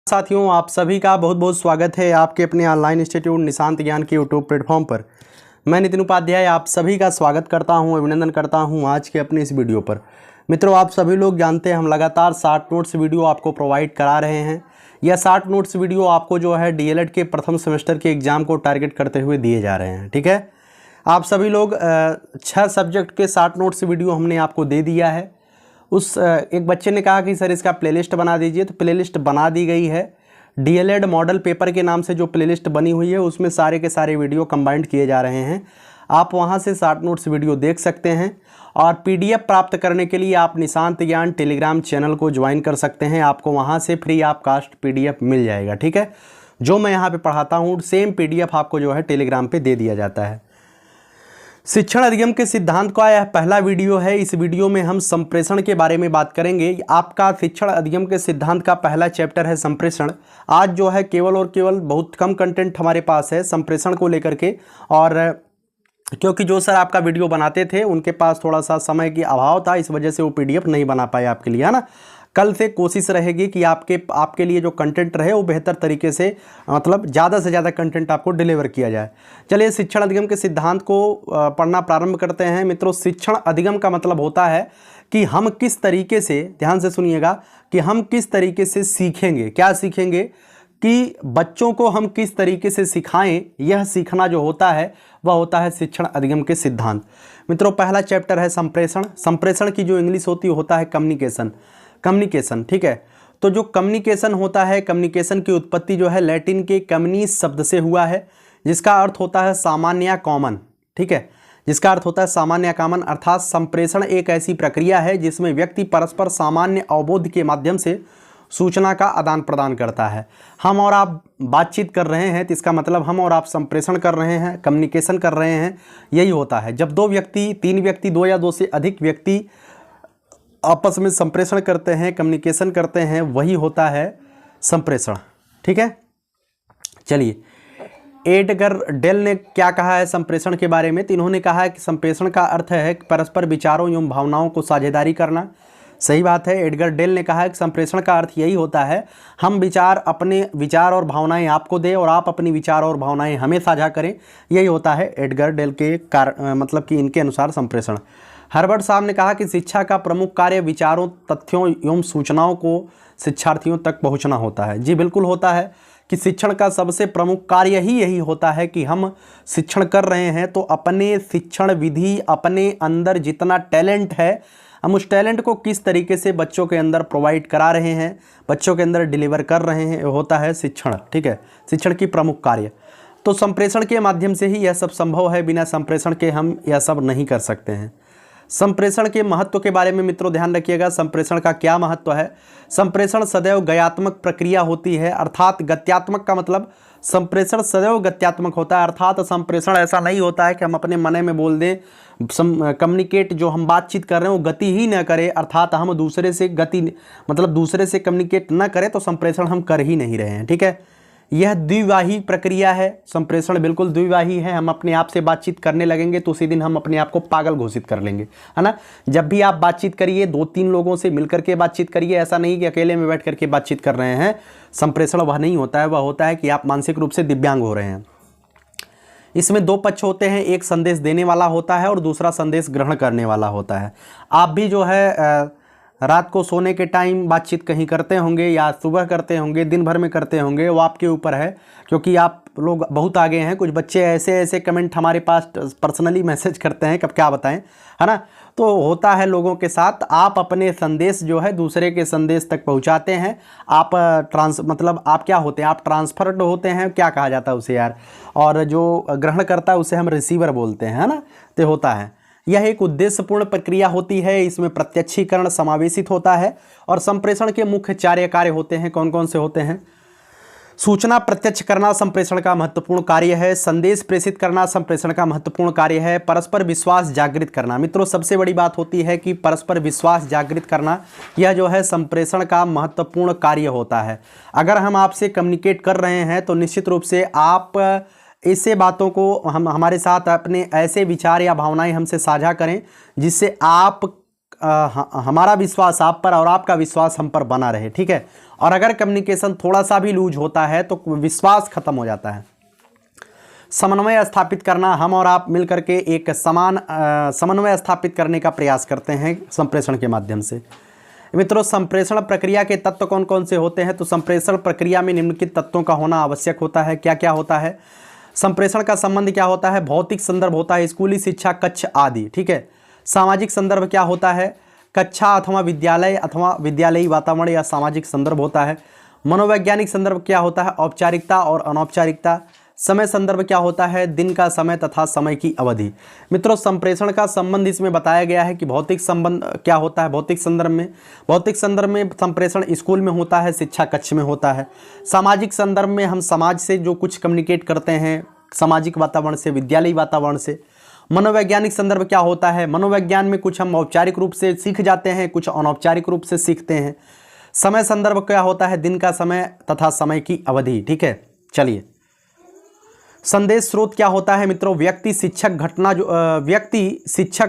साथियों, आप सभी का बहुत बहुत स्वागत है आपके अपने ऑनलाइन इंस्टीट्यूट निशांत ज्ञान के यूट्यूब प्लेटफॉर्म पर। मैं नितिन उपाध्याय आप सभी का स्वागत करता हूं, अभिनंदन करता हूं आज के अपने इस वीडियो पर। मित्रों, आप सभी लोग जानते हैं हम लगातार 60 नोट्स वीडियो आपको प्रोवाइड करा रहे हैं। यह 60 नोट्स वीडियो आपको जो है डीएलएड के प्रथम सेमेस्टर के एग्जाम को टारगेट करते हुए दिए जा रहे हैं। ठीक है, आप सभी लोग 6 सब्जेक्ट के 60 नोट्स वीडियो हमने आपको दे दिया है। उस एक बच्चे ने कहा कि सर इसका प्लेलिस्ट बना दीजिए, तो प्लेलिस्ट बना दी गई है। डीएलएड मॉडल पेपर के नाम से जो प्लेलिस्ट बनी हुई है उसमें सारे के सारे वीडियो कंबाइंड किए जा रहे हैं। आप वहां से 60 नोट्स वीडियो देख सकते हैं और पीडीएफ प्राप्त करने के लिए आप निशांत ज्ञान टेलीग्राम चैनल को ज्वाइन कर सकते हैं। आपको वहां से फ्री ऑफ कास्ट पीडीएफ मिल जाएगा। ठीक है, जो मैं यहाँ पे पढ़ाता हूँ सेम पीडीएफ आपको जो है टेलीग्राम पे दे दिया जाता है। शिक्षण अधिगम के सिद्धांत का यह पहला वीडियो है। इस वीडियो में हम संप्रेषण के बारे में बात करेंगे। आपका शिक्षण अधिगम के सिद्धांत का पहला चैप्टर है संप्रेषण। आज जो है केवल और केवल बहुत कम कंटेंट हमारे पास है संप्रेषण को लेकर के, और क्योंकि जो सर आपका वीडियो बनाते थे उनके पास थोड़ा सा समय की अभाव था, इस वजह से वो पीडीएफ नहीं बना पाए आपके लिए, है ना। कल से कोशिश रहेगी कि आपके लिए जो कंटेंट रहे वो बेहतर तरीके से, मतलब ज़्यादा से ज़्यादा कंटेंट आपको डिलीवर किया जाए। चलिए शिक्षण अधिगम के सिद्धांत को पढ़ना प्रारंभ करते हैं। मित्रों, शिक्षण अधिगम का मतलब होता है कि हम किस तरीके से, ध्यान से सुनिएगा, कि हम किस तरीके से सीखेंगे। क्या सीखेंगे कि बच्चों को हम किस तरीके से सिखाएं, यह सीखना जो होता है वह होता है शिक्षण अधिगम के सिद्धांत। मित्रों, पहला चैप्टर है संप्रेषण। संप्रेषण की जो इंग्लिश होता है कम्युनिकेशन। ठीक है, तो जो कम्युनिकेशन होता है, कम्युनिकेशन की उत्पत्ति जो है लैटिन के कम्युनिस शब्द से हुआ है, जिसका अर्थ होता है सामान्य या कॉमन। ठीक है, जिसका अर्थ होता है सामान्य या कॉमन, अर्थात संप्रेषण एक ऐसी प्रक्रिया है जिसमें व्यक्ति परस्पर सामान्य अवबोध के माध्यम से सूचना का आदान प्रदान करता है। हम और आप बातचीत कर रहे हैं तो इसका मतलब हम और आप संप्रेषण कर रहे हैं, कम्युनिकेशन कर रहे हैं। यही होता है जब 2 व्यक्ति, 3 व्यक्ति, 2 या 2 से अधिक व्यक्ति आपस में संप्रेषण करते हैं, कम्युनिकेशन करते हैं, वही होता है संप्रेषण। ठीक है, चलिए एडगर डेल ने क्या कहा है संप्रेषण के बारे में, तो इन्होंने कहा है कि संप्रेषण का अर्थ है परस्पर विचारों एवं भावनाओं को साझेदारी करना। सही बात है, एडगर डेल ने कहा है कि संप्रेषण का अर्थ यही होता है हम अपने विचार और भावनाएं आपको दें और आप अपनी विचार और भावनाएं हमें साझा करें। यही होता है एडगर डेल के मतलब कि इनके अनुसार संप्रेषण। हर्बर्ट साहब ने कहा कि शिक्षा का प्रमुख कार्य विचारों, तथ्यों एवं सूचनाओं को शिक्षार्थियों तक पहुंचना होता है। जी बिल्कुल होता है कि शिक्षण का सबसे प्रमुख कार्य ही यही होता है कि हम शिक्षण कर रहे हैं तो अपने शिक्षण विधि, अपने अंदर जितना टैलेंट है, हम उस टैलेंट को किस तरीके से बच्चों के अंदर प्रोवाइड करा रहे हैं, बच्चों के अंदर डिलीवर कर रहे हैं, होता है शिक्षण। ठीक है, शिक्षण की प्रमुख कार्य। तो संप्रेषण के माध्यम से ही यह सब संभव है, बिना संप्रेषण के हम यह सब नहीं कर सकते हैं। संप्रेषण के महत्व के बारे में मित्रों ध्यान रखिएगा। संप्रेषण का क्या महत्व है? संप्रेषण सदैव गत्यात्मक प्रक्रिया होती है, अर्थात गत्यात्मक का मतलब संप्रेषण सदैव गत्यात्मक होता है, अर्थात संप्रेषण ऐसा नहीं होता है कि हम अपने मन में बोल दें। कम्युनिकेट जो हम बातचीत कर रहे हैं वो गति ही न करें, अर्थात हम दूसरे से दूसरे से कम्युनिकेट न करें तो संप्रेषण हम कर ही नहीं रहे हैं। ठीक है, यह द्विवाही प्रक्रिया है। संप्रेषण बिल्कुल द्विवाही है। हम अपने आप से बातचीत करने लगेंगे तो उसी दिन हम अपने आप को पागल घोषित कर लेंगे, है ना। जब भी आप बातचीत करिए 2-3 लोगों से मिलकर के बातचीत करिए, ऐसा नहीं कि अकेले में बैठ करके बातचीत कर रहे हैं। संप्रेषण वह नहीं होता है, वह होता है कि आप मानसिक रूप से दिव्यांग हो रहे हैं। इसमें 2 पक्ष होते हैं, एक संदेश देने वाला होता है और दूसरा संदेश ग्रहण करने वाला होता है। आप भी जो है रात को सोने के टाइम बातचीत कहीं करते होंगे या सुबह करते होंगे, दिन भर में करते होंगे, वो आपके ऊपर है, क्योंकि आप लोग बहुत आगे हैं। कुछ बच्चे ऐसे कमेंट हमारे पास पर्सनली मैसेज करते हैं, कब क्या बताएं, है ना। तो होता है लोगों के साथ, आप अपने संदेश जो है दूसरे के संदेश तक पहुंचाते हैं। आप आप क्या होते हैं, आप ट्रांसफर्ड होते हैं, क्या कहा जाता है उसे यार, और जो ग्रहण करता है उसे हम रिसीवर बोलते हैं, है ना। तो होता है, यह एक उद्देश्यपूर्ण प्रक्रिया होती है। इसमें प्रत्यक्षीकरण समावेशित होता है और संप्रेषण के मुख्य 4 कार्य होते हैं। कौन कौन से होते हैं? सूचना प्रत्यक्ष करना संप्रेषण का महत्वपूर्ण कार्य है। संदेश प्रेषित करना संप्रेषण का महत्वपूर्ण कार्य है। परस्पर विश्वास जागृत करना, मित्रों सबसे बड़ी बात होती है कि परस्पर विश्वास जागृत करना, यह जो है संप्रेषण का महत्वपूर्ण कार्य होता है। अगर हम आपसे कम्युनिकेट कर रहे हैं तो निश्चित रूप से आप इससे बातों को हमारे साथ अपने ऐसे विचार या भावनाएं हमसे साझा करें जिससे आप हमारा विश्वास आप पर और आपका विश्वास हम पर बना रहे, ठीक है। और अगर कम्युनिकेशन थोड़ा सा भी लूज होता है तो विश्वास खत्म हो जाता है। समन्वय स्थापित करना, हम और आप मिलकर के एक समान समन्वय स्थापित करने का प्रयास करते हैं संप्रेषण के माध्यम से। मित्रों, संप्रेषण प्रक्रिया के तत्व कौन कौन से होते हैं? तो संप्रेषण प्रक्रिया में निम्नलिखित तत्वों का होना आवश्यक होता है। क्या क्या होता है? संप्रेषण का संबंध क्या होता है? भौतिक संदर्भ होता है, स्कूली शिक्षा, कक्ष आदि, ठीक है। सामाजिक संदर्भ क्या होता है? कक्षा अथवा विद्यालय अथवा विद्यालयी वातावरण या सामाजिक संदर्भ होता है। मनोवैज्ञानिक संदर्भ क्या होता है? औपचारिकता और अनौपचारिकता। समय संदर्भ क्या होता है? दिन का समय तथा समय की अवधि। मित्रों, संप्रेषण का संबंध इसमें बताया गया है कि भौतिक संबंध क्या होता है। भौतिक संदर्भ में संप्रेषण स्कूल में होता है, शिक्षा कक्ष में होता है। सामाजिक संदर्भ में हम समाज से जो कुछ कम्युनिकेट करते हैं, सामाजिक वातावरण से, विद्यालयी वातावरण से। मनोवैज्ञानिक संदर्भ क्या होता है? मनोविज्ञान में कुछ हम औपचारिक रूप से सीख जाते हैं, कुछ अनौपचारिक रूप से सीखते हैं। समय संदर्भ क्या होता है? दिन का समय तथा समय की अवधि, ठीक है। चलिए, संदेश स्रोत क्या होता है? मित्रों, व्यक्ति शिक्षक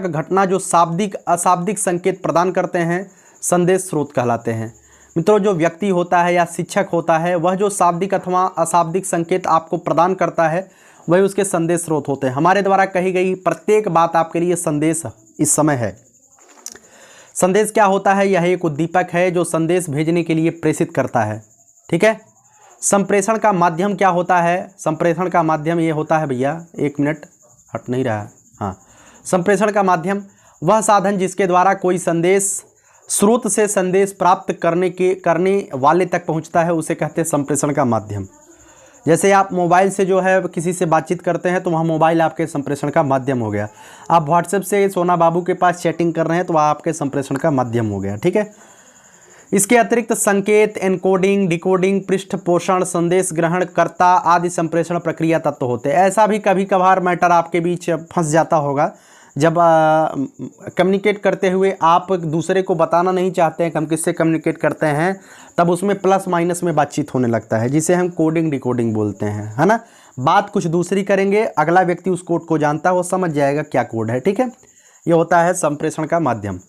घटना जो शाब्दिक अशाब्दिक संकेत प्रदान करते हैं संदेश स्रोत कहलाते हैं। मित्रों, जो व्यक्ति होता है या शिक्षक होता है वह जो शाब्दिक अथवा अशाब्दिक संकेत आपको प्रदान करता है वही उसके संदेश स्रोत होते हैं। हमारे द्वारा कही गई प्रत्येक बात आपके लिए संदेश इस समय है। संदेश क्या होता है? यह एक उद्दीपक है जो संदेश भेजने के लिए प्रेषित करता है, ठीक है। संप्रेषण का माध्यम क्या होता है? संप्रेषण का माध्यम ये होता है, भैया एक मिनट हट नहीं रहा है, हाँ। संप्रेषण का माध्यम वह साधन जिसके द्वारा कोई संदेश स्रोत से संदेश प्राप्त करने वाले तक पहुंचता है, उसे कहते हैं संप्रेषण का माध्यम। जैसे आप मोबाइल से जो है किसी से बातचीत करते हैं तो वहाँ मोबाइल आपके संप्रेषण का माध्यम हो गया। आप व्हाट्सएप से सोना बाबू के पास चैटिंग कर रहे हैं तो वह आपके संप्रेषण का माध्यम हो गया, ठीक है। इसके अतिरिक्त संकेत, एनकोडिंग, डिकोडिंग, पृष्ठपोषण, संदेश ग्रहण कर्ता आदि संप्रेषण प्रक्रिया तत्व होते हैं। ऐसा भी कभी कभार मैटर आपके बीच फंस जाता होगा जब कम्युनिकेट करते हुए आप दूसरे को बताना नहीं चाहते हैं कि हम किससे कम्युनिकेट करते हैं, तब उसमें प्लस माइनस में बातचीत होने लगता है, जिसे हम कोडिंग डिकोडिंग बोलते हैं, है ना। बात कुछ दूसरी करेंगे, अगला व्यक्ति उस कोड को जानता है, वो समझ जाएगा क्या कोड है, ठीक है। ये होता है संप्रेषण का माध्यम।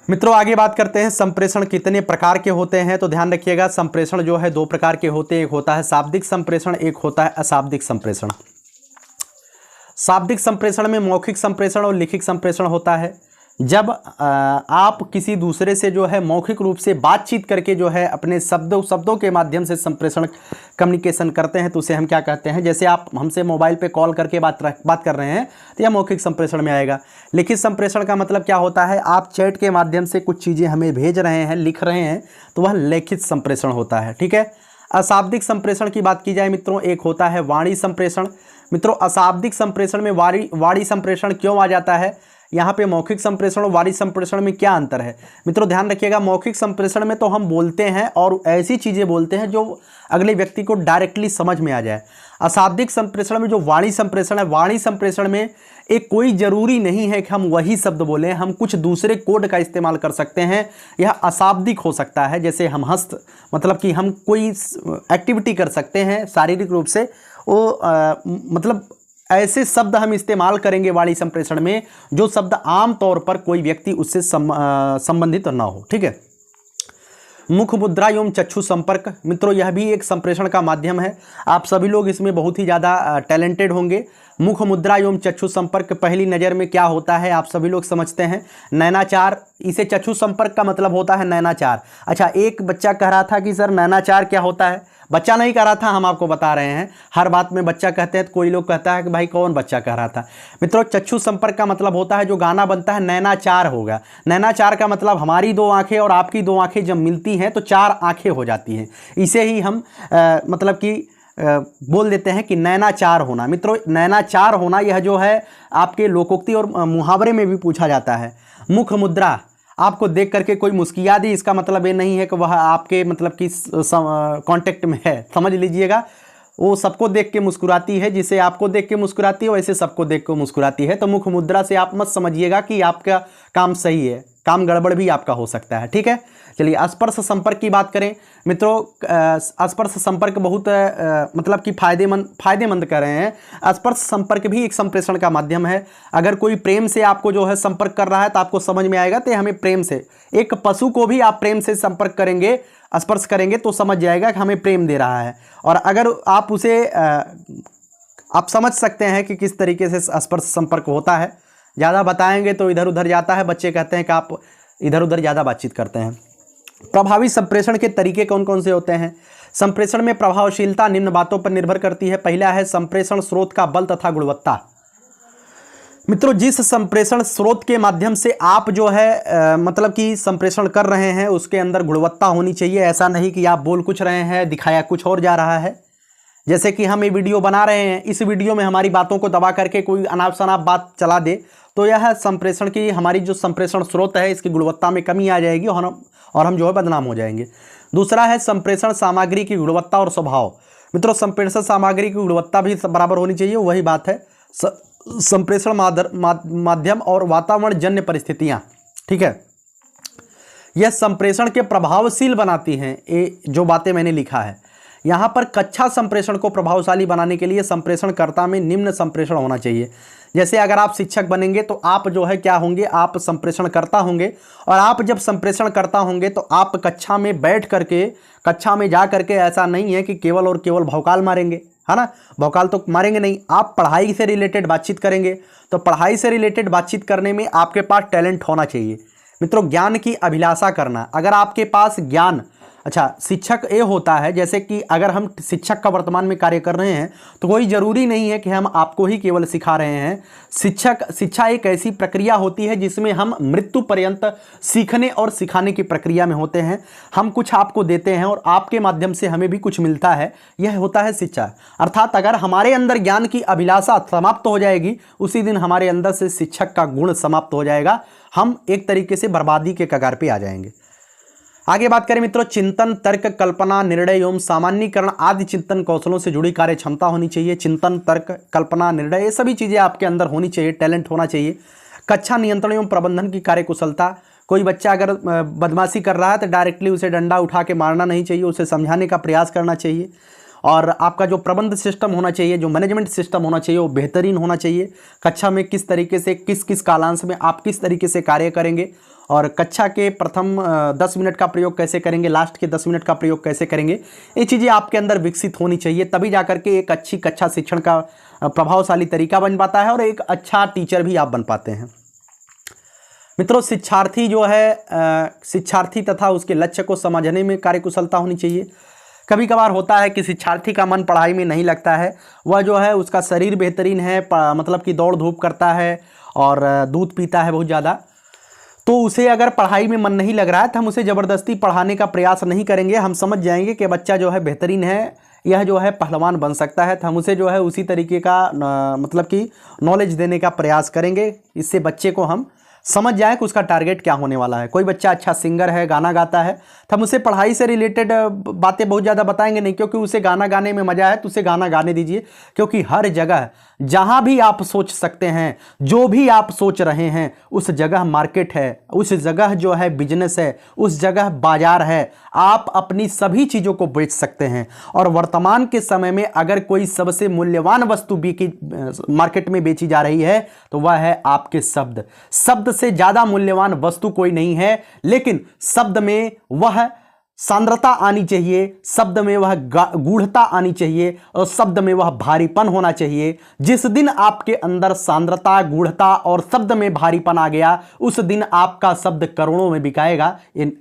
मित्रों, आगे बात करते हैं संप्रेषण कितने प्रकार के होते हैं। तो ध्यान रखिएगा, संप्रेषण जो है दो प्रकार के होते हैं। एक होता है शाब्दिक संप्रेषण, एक होता है अशाब्दिक संप्रेषण। शाब्दिक संप्रेषण में मौखिक संप्रेषण और लिखित संप्रेषण होता है। जब आप किसी दूसरे से जो है मौखिक रूप से बातचीत करके जो है अपने शब्दों के माध्यम से संप्रेषण कम्युनिकेशन करते हैं तो उसे हम क्या कहते हैं? जैसे आप हमसे मोबाइल पे कॉल करके बात कर रहे हैं तो यह मौखिक संप्रेषण में आएगा। लिखित संप्रेषण का मतलब क्या होता है? आप चैट के माध्यम से कुछ चीज़ें हमें भेज रहे हैं, लिख रहे हैं, तो वह लिखित संप्रेषण होता है, ठीक है। अशाब्दिक संप्रेषण की बात की जाए मित्रों, एक होता है वाणी संप्रेषण। मित्रों, अशाब्दिक संप्रेषण में वाणी संप्रेषण क्यों आ जाता है? यहाँ पे मौखिक संप्रेषण और वाणी संप्रेषण में क्या अंतर है? मित्रों ध्यान रखिएगा, मौखिक संप्रेषण में तो हम बोलते हैं और ऐसी चीज़ें बोलते हैं जो अगले व्यक्ति को डायरेक्टली समझ में आ जाए। अशाब्दिक संप्रेषण में जो वाणी संप्रेषण है, वाणी संप्रेषण में एक कोई ज़रूरी नहीं है कि हम वही शब्द बोलें, हम कुछ दूसरे कोड का इस्तेमाल कर सकते हैं। यह अशाब्दिक हो सकता है, जैसे हम मतलब कि हम कोई एक्टिविटी कर सकते हैं शारीरिक रूप से, वो मतलब ऐसे शब्द हम इस्तेमाल करेंगे वाणी संप्रेषण में जो शब्द आम तौर पर कोई व्यक्ति उससे संबंधित ना हो, ठीक है। मुख मुद्रा एवं चक्षु संपर्क, मित्रों यह भी एक संप्रेषण का माध्यम है। आप सभी लोग इसमें बहुत ही ज़्यादा टैलेंटेड होंगे। मुख मुद्रा एवं चक्षु संपर्क पहली नज़र में क्या होता है आप सभी लोग समझते हैं? नैनाचार। इसे चक्षु संपर्क का मतलब होता है नैनाचार। अच्छा, एक बच्चा कह रहा था कि सर नैनाचार क्या होता है? बच्चा नहीं कह रहा था, हम आपको बता रहे हैं। हर बात में बच्चा कहते हैं तो कोई लोग कहता है कि भाई कौन बच्चा कह रहा था। मित्रों, चक्षु संपर्क का मतलब होता है जो गाना बनता है नैनाचार होगा। नैनाचार का मतलब हमारी दो आंखें और आपकी दो आंखें जब मिलती हैं तो चार आंखें हो जाती हैं। इसे ही हम मतलब कि बोल देते हैं कि नैनाचार होना। मित्रों, नैनाचार होना यह जो है आपके लोकोक्ति और मुहावरे में भी पूछा जाता है। मुख मुद्रा, आपको देख करके कोई मुस्किया दी, इसका मतलब ये नहीं है कि वह आपके मतलब कि कांटेक्ट में है, समझ लीजिएगा। वो सबको देख के मुस्कुराती है, जिसे आपको देख के मुस्कुराती है वैसे सबको देख के मुस्कुराती है। तो मुख मुद्रा से आप मत समझिएगा कि आपका काम सही है, काम गड़बड़ भी आपका हो सकता है, ठीक है। चलिए स्पर्श संपर्क की बात करें मित्रों, स्पर्श संपर्क बहुत मतलब कि फायदेमंद कर रहे हैं। स्पर्श संपर्क भी एक संप्रेषण का माध्यम है। अगर कोई प्रेम से आपको जो है संपर्क कर रहा है तो आपको समझ में आएगा, तो हमें प्रेम से, एक पशु को भी आप प्रेम से संपर्क करेंगे, स्पर्श करेंगे तो समझ जाएगा कि हमें प्रेम दे रहा है। और अगर आप उसे आप समझ सकते हैं कि किस तरीके से स्पर्श संपर्क होता है। ज़्यादा बताएंगे तो इधर उधर जाता है, बच्चे कहते हैं कि आप इधर उधर ज़्यादा बातचीत करते हैं। प्रभावी संप्रेषण के तरीके कौन कौन से होते हैं? संप्रेषण में प्रभावशीलता निम्न बातों पर निर्भर करती है। पहला है संप्रेषण स्रोत का बल तथा गुणवत्ता। मित्रों, जिस संप्रेषण स्रोत के माध्यम से आप जो है मतलब कि संप्रेषण कर रहे हैं उसके अंदर गुणवत्ता होनी चाहिए। ऐसा नहीं कि आप बोल कुछ रहे हैं, दिखाया कुछ और जा रहा है। जैसे कि हम ये वीडियो बना रहे हैं, इस वीडियो में हमारी बातों को दबा करके कोई अनाप शनाप बात चला दे तो यह संप्रेषण की, हमारी जो संप्रेषण स्रोत है इसकी गुणवत्ता में कमी आ जाएगी और हम जो है बदनाम हो जाएंगे। दूसरा है संप्रेषण सामग्री की गुणवत्ता और स्वभाव। मित्रों, संप्रेषण सामग्री की गुणवत्ता भी बराबर होनी चाहिए। वही बात है संप्रेषण माध्यम और वातावरण जन्य परिस्थितियां, ठीक है, यह संप्रेषण के प्रभावशील बनाती हैं। ये जो बातें मैंने लिखा है यहाँ पर, कक्षा संप्रेषण को प्रभावशाली बनाने के लिए संप्रेषणकर्ता में निम्न संप्रेषण होना चाहिए। जैसे अगर आप शिक्षक बनेंगे तो आप जो है क्या होंगे, आप संप्रेषणकर्ता होंगे। और आप जब संप्रेषणकर्ता होंगे तो आप कक्षा में बैठ करके, कक्षा में जा करके ऐसा नहीं है कि केवल और केवल भौकाल मारेंगे, है ना, भौकाल तो मारेंगे नहीं, आप पढ़ाई से रिलेटेड बातचीत करेंगे। तो पढ़ाई से रिलेटेड बातचीत करने में आपके पास टैलेंट होना चाहिए। मित्रों, ज्ञान की अभिलाषा करना, अगर आपके पास ज्ञान, अच्छा शिक्षक ये होता है, जैसे कि अगर हम शिक्षक का वर्तमान में कार्य कर रहे हैं तो कोई ज़रूरी नहीं है कि हम आपको ही केवल सिखा रहे हैं। शिक्षा एक ऐसी प्रक्रिया होती है जिसमें हम मृत्यु पर्यंत सीखने और सिखाने की प्रक्रिया में होते हैं। हम कुछ आपको देते हैं और आपके माध्यम से हमें भी कुछ मिलता है, यह होता है शिक्षा। अर्थात अगर हमारे अंदर ज्ञान की अभिलाषा समाप्त हो जाएगी, उसी दिन हमारे अंदर से शिक्षक का गुण समाप्त हो जाएगा। हम एक तरीके से बर्बादी के कगार पर आ जाएंगे। आगे बात करें मित्रों, चिंतन, तर्क, कल्पना, निर्णय एवं सामान्यीकरण आदि चिंतन कौशलों से जुड़ी कार्य क्षमता होनी चाहिए। चिंतन, तर्क, कल्पना, निर्णय, ये सभी चीज़ें आपके अंदर होनी चाहिए, टैलेंट होना चाहिए। कक्षा नियंत्रण एवं प्रबंधन की कार्य कुशलता। कोई बच्चा अगर बदमाशी कर रहा है तो डायरेक्टली उसे डंडा उठा के मारना नहीं चाहिए, उसे समझाने का प्रयास करना चाहिए। और आपका जो प्रबंध सिस्टम होना चाहिए, जो मैनेजमेंट सिस्टम होना चाहिए, वो बेहतरीन होना चाहिए। कक्षा में किस तरीके से, किस किस कालांश में आप किस तरीके से कार्य करेंगे, और कक्षा के प्रथम 10 मिनट का प्रयोग कैसे करेंगे, लास्ट के 10 मिनट का प्रयोग कैसे करेंगे, ये चीज़ें आपके अंदर विकसित होनी चाहिए। तभी जाकर के एक अच्छी कक्षा शिक्षण का प्रभावशाली तरीका बन पाता है और एक अच्छा टीचर भी आप बन पाते हैं। मित्रों, शिक्षार्थी जो है शिक्षार्थी तथा उसके लक्ष्य को समझने में कार्यकुशलता होनी चाहिए। कभी कभार होता है कि शिक्षार्थी का मन पढ़ाई में नहीं लगता है, वह जो है उसका शरीर बेहतरीन है, मतलब कि दौड़ धूप करता है और दूध पीता है बहुत ज़्यादा, तो उसे अगर पढ़ाई में मन नहीं लग रहा है तो हम उसे ज़बरदस्ती पढ़ाने का प्रयास नहीं करेंगे। हम समझ जाएंगे कि बच्चा जो है बेहतरीन है, यह जो है पहलवान बन सकता है, तो हम उसे जो है उसी तरीके का मतलब कि नॉलेज देने का प्रयास करेंगे। इससे बच्चे को हम समझ जाए कि उसका टारगेट क्या होने वाला है। कोई बच्चा अच्छा सिंगर है, गाना गाता है, तो हम उसे पढ़ाई से रिलेटेड बातें बहुत ज़्यादा बताएंगे नहीं, क्योंकि उसे गाना गाने में मज़ा है तो उसे गाना गाने दीजिए। क्योंकि हर जगह जहाँ भी आप सोच सकते हैं, जो भी आप सोच रहे हैं, उस जगह मार्केट है, उस जगह जो है बिजनेस है, उस जगह बाजार है। आप अपनी सभी चीज़ों को बेच सकते हैं। और वर्तमान के समय में अगर कोई सबसे मूल्यवान वस्तु मार्केट में बेची जा रही है तो वह है आपके शब्द। शब्द से ज़्यादा मूल्यवान वस्तु कोई नहीं है, लेकिन शब्द में वह सांद्रता आनी चाहिए, शब्द में वह गूढ़ता आनी चाहिए और शब्द में वह भारीपन होना चाहिए। जिस दिन आपके अंदर सांद्रता, गूढ़ता और शब्द में भारीपन आ गया, उस दिन आपका शब्द करोड़ों में बिकाएगा। इन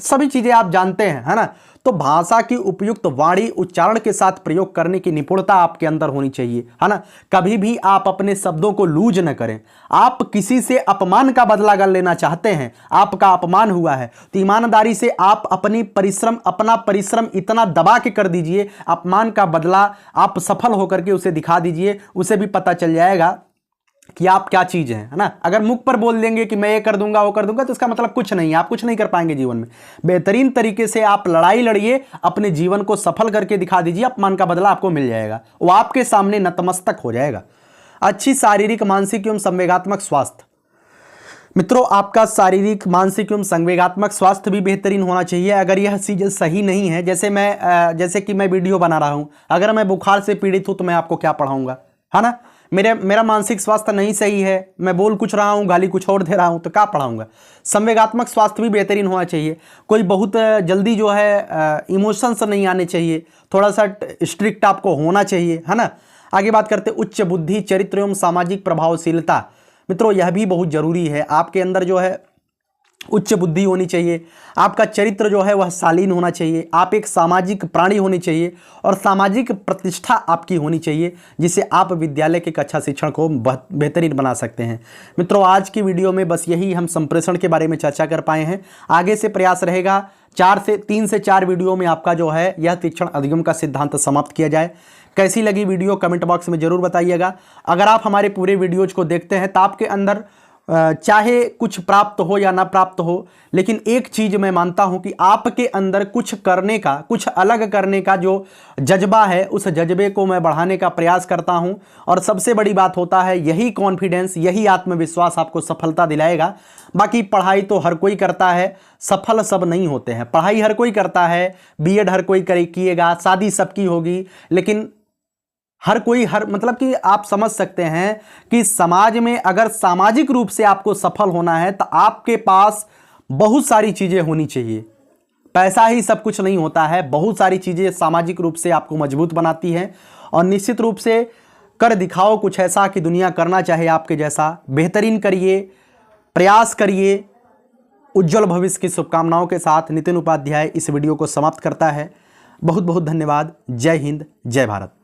सभी चीजें आप जानते हैं, है ना। तो भाषा की उपयुक्त वाणी उच्चारण के साथ प्रयोग करने की निपुणता आपके अंदर होनी चाहिए, है ना। कभी भी आप अपने शब्दों को लूज न करें। आप किसी से अपमान का बदला अगर लेना चाहते हैं, आपका अपमान हुआ है, तो ईमानदारी से आप अपना परिश्रम इतना दबा के कर दीजिए, अपमान का बदला आप सफल होकर के उसे दिखा दीजिए। उसे भी पता चल जाएगा कि आप क्या चीज़ हैं, है ना। अगर मुख पर बोल देंगे कि मैं ये कर दूंगा वो कर दूंगा, तो इसका मतलब कुछ नहीं है, आप कुछ नहीं कर पाएंगे जीवन में। बेहतरीन तरीके से आप लड़ाई लड़िए, अपने जीवन को सफल करके दिखा दीजिए, अपमान का बदला आपको मिल जाएगा, वो आपके सामने नतमस्तक हो जाएगा। अच्छी शारीरिक, मानसिक एवं संवेगात्मक स्वास्थ्य। मित्रों, आपका शारीरिक, मानसिक एवं संवेगात्मक स्वास्थ्य भी बेहतरीन होना चाहिए। अगर यह चीज़ सही नहीं है, जैसे कि मैं वीडियो बना रहा हूं, अगर मैं बुखार से पीड़ित हूं तो मैं आपको क्या पढ़ाऊंगा, है ना। मेरा मानसिक स्वास्थ्य नहीं सही है, मैं बोल कुछ रहा हूं, गाली कुछ और दे रहा हूं, तो क्या पढ़ाऊंगा। संवेगात्मक स्वास्थ्य भी बेहतरीन होना चाहिए। कोई बहुत जल्दी जो है इमोशंस नहीं आने चाहिए, थोड़ा सा स्ट्रिक्ट आपको होना चाहिए, है ना। आगे बात करते उच्च बुद्धि, चरित्र एवं सामाजिक प्रभावशीलता। मित्रों, यह भी बहुत जरूरी है। आपके अंदर जो है उच्च बुद्धि होनी चाहिए, आपका चरित्र जो है वह शालीन होना चाहिए, आप एक सामाजिक प्राणी होनी चाहिए और सामाजिक प्रतिष्ठा आपकी होनी चाहिए, जिससे आप विद्यालय के कक्षा शिक्षण को बेहतरीन बना सकते हैं। मित्रों, आज की वीडियो में बस यही हम संप्रेषण के बारे में चर्चा कर पाए हैं। आगे से प्रयास रहेगा 3 से 4 वीडियो में आपका जो है यह तीक्ष्ण अधिगम का सिद्धांत समाप्त किया जाए। कैसी लगी वीडियो कमेंट बॉक्स में जरूर बताइएगा। अगर आप हमारे पूरे वीडियोज को देखते हैं तो आपके अंदर चाहे कुछ प्राप्त हो या ना प्राप्त हो, लेकिन एक चीज मैं मानता हूं कि आपके अंदर कुछ करने का, कुछ अलग करने का जो जज्बा है, उस जज्बे को मैं बढ़ाने का प्रयास करता हूं। और सबसे बड़ी बात होता है यही कॉन्फिडेंस, यही आत्मविश्वास आपको सफलता दिलाएगा। बाकी पढ़ाई तो हर कोई करता है, सफल सब नहीं होते हैं। पढ़ाई हर कोई करता है, बीएड हर कोई किएगा, शादी सबकी होगी, लेकिन मतलब कि आप समझ सकते हैं कि समाज में अगर सामाजिक रूप से आपको सफल होना है तो आपके पास बहुत सारी चीजें होनी चाहिए। पैसा ही सब कुछ नहीं होता है, बहुत सारी चीजें सामाजिक रूप से आपको मजबूत बनाती हैं। और निश्चित रूप से कर दिखाओ कुछ ऐसा कि दुनिया करना चाहे आपके जैसा। बेहतरीन करिए, प्रयास करिए। उज्जवल भविष्य की शुभकामनाओं के साथ नितिन उपाध्याय इस वीडियो को समाप्त करता है। बहुत बहुत धन्यवाद। जय हिंद, जय भारत।